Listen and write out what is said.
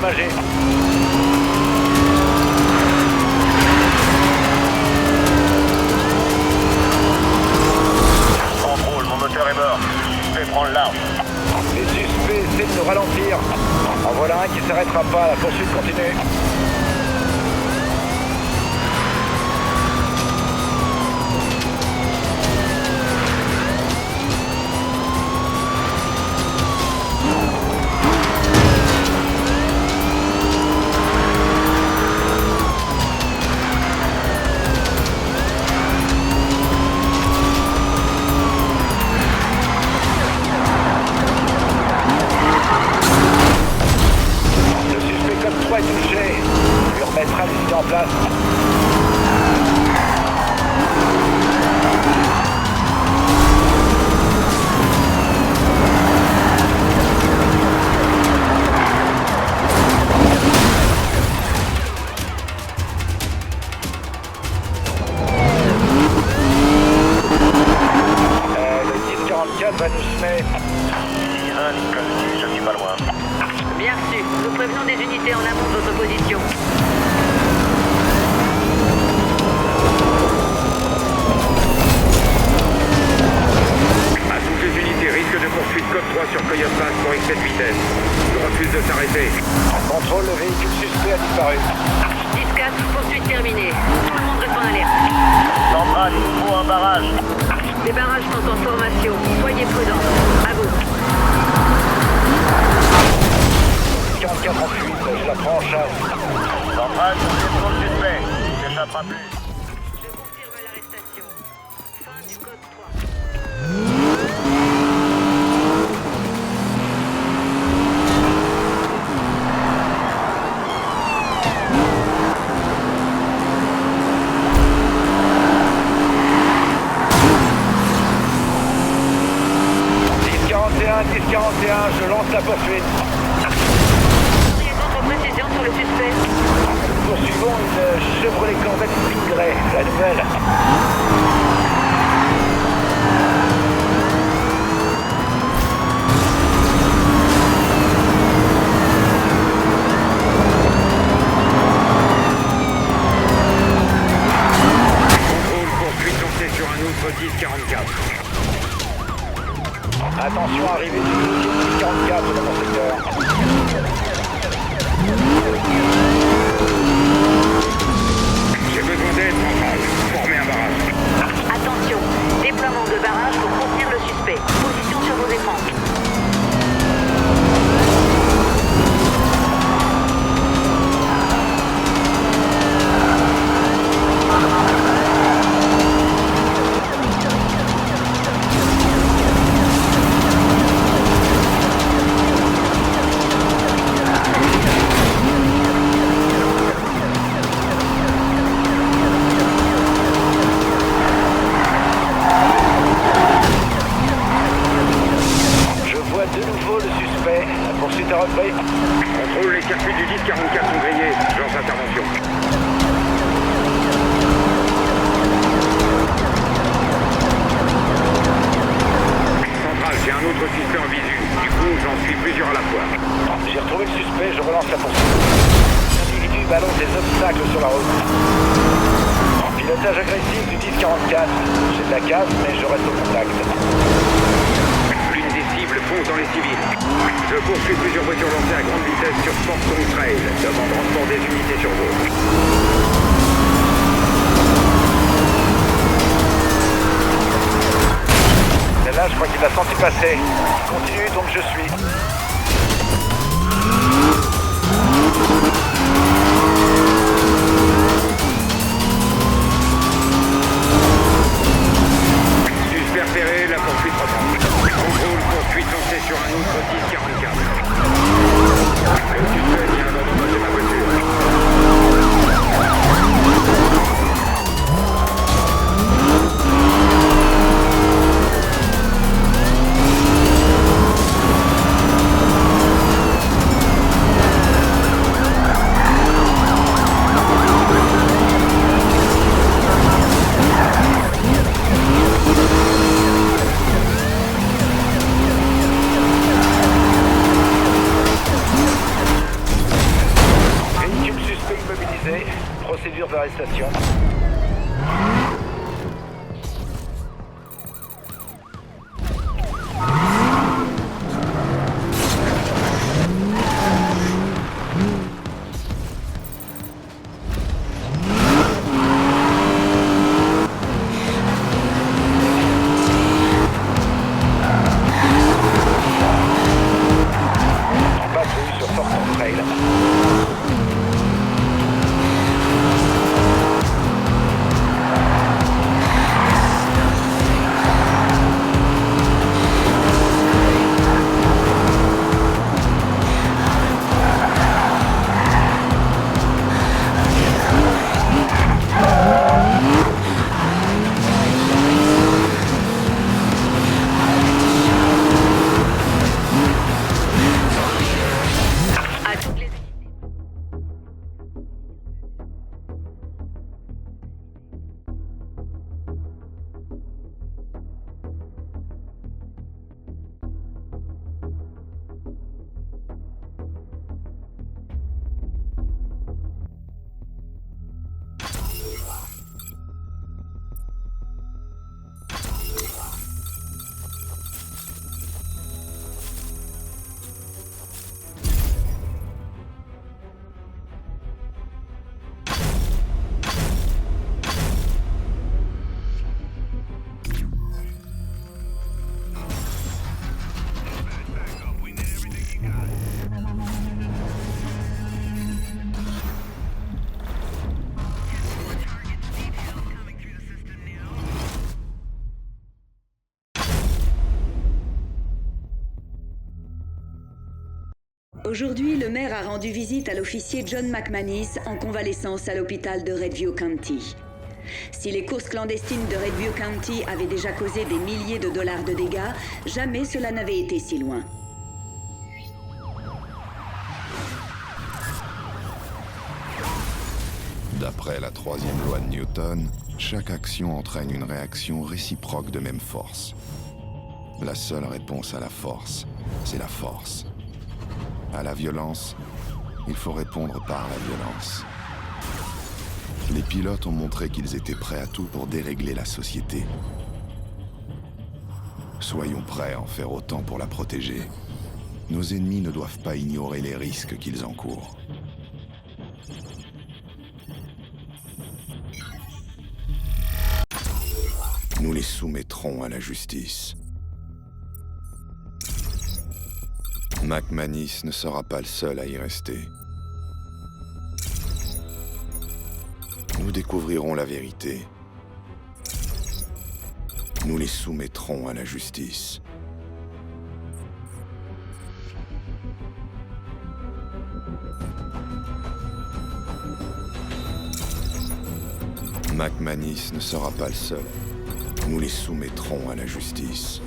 endommagé. Contrôle, mon moteur est mort. Suspect prend le large. Les suspects essaient de nous ralentir. En voilà un qui s'arrêtera pas, la poursuite continue. En place. Le 1044 va nous semer. Je suis pas loin. Bien reçu. Nous prévenons des unités en amont de votre position. Les unités risquent de poursuite code 3 sur Coyote Pass pour excès de vitesse. Je refuse de s'arrêter. Contrôle, le véhicule suspect a disparu. 10-4, poursuite terminée. Tout le monde reste en alerte. Centrale, il nous faut un barrage. Les barrages sont en formation. Soyez prudents. À vous. 44 en fuite, je la prends en chasse. Centrale, c'est pour le suspect. Il s'échappera plus. Je confirme l'arrestation. Fin du code 3. Je lance la poursuite. Auriez d'autres précisions sur le suspect? Nous poursuivons une Chevrolet Corvette Stingray, la nouvelle. Contrôle, poursuite lancée sur un autre 1044. Attention, arrivée du 1044 dans mon secteur. J'ai besoin d'aide, centrale. Formez un barrage. Attention. Déploiement de barrage pour contenir le suspect. Position sur vos écrans. Contrôle, les circuits du 1044 sont grillés. Je lance intervention. Centrale, j'ai un autre suspect en visu. Du coup, j'en suis plusieurs à la fois. J'ai retrouvé le suspect, je relance la poursuite. L'individu balance des obstacles sur la route. Pilotage agressif du 1044. J'ai de la casse, mais je reste au contact. L'une des cibles fonce dans les civils. Je poursuis plusieurs voitures lancées à grande vitesse sur Sportson Trail, devant transport des unités sur vous. Celle-là, je crois qu'il l'a senti passer. Il continue, donc je suis. Suspect repéré, la poursuite reprend. Contrôle, poursuite lancée sur un autre 1044. Le suspect vient d'endommager ma voiture. Aujourd'hui, le maire a rendu visite à l'officier John McManus en convalescence à l'hôpital de Redview County. Si les courses clandestines de Redview County avaient déjà causé des milliers de dollars de dégâts, jamais cela n'avait été si loin. D'après la troisième loi de Newton, chaque action entraîne une réaction réciproque de même force. La seule réponse à la force, c'est la force. À la violence, il faut répondre par la violence. Les pilotes ont montré qu'ils étaient prêts à tout pour dérégler la société. Soyons prêts à en faire autant pour la protéger. Nos ennemis ne doivent pas ignorer les risques qu'ils encourent. Nous les soumettrons à la justice. McManus ne sera pas le seul à y rester. Nous découvrirons la vérité. Nous les soumettrons à la justice. McManus ne sera pas le seul. Nous les soumettrons à la justice.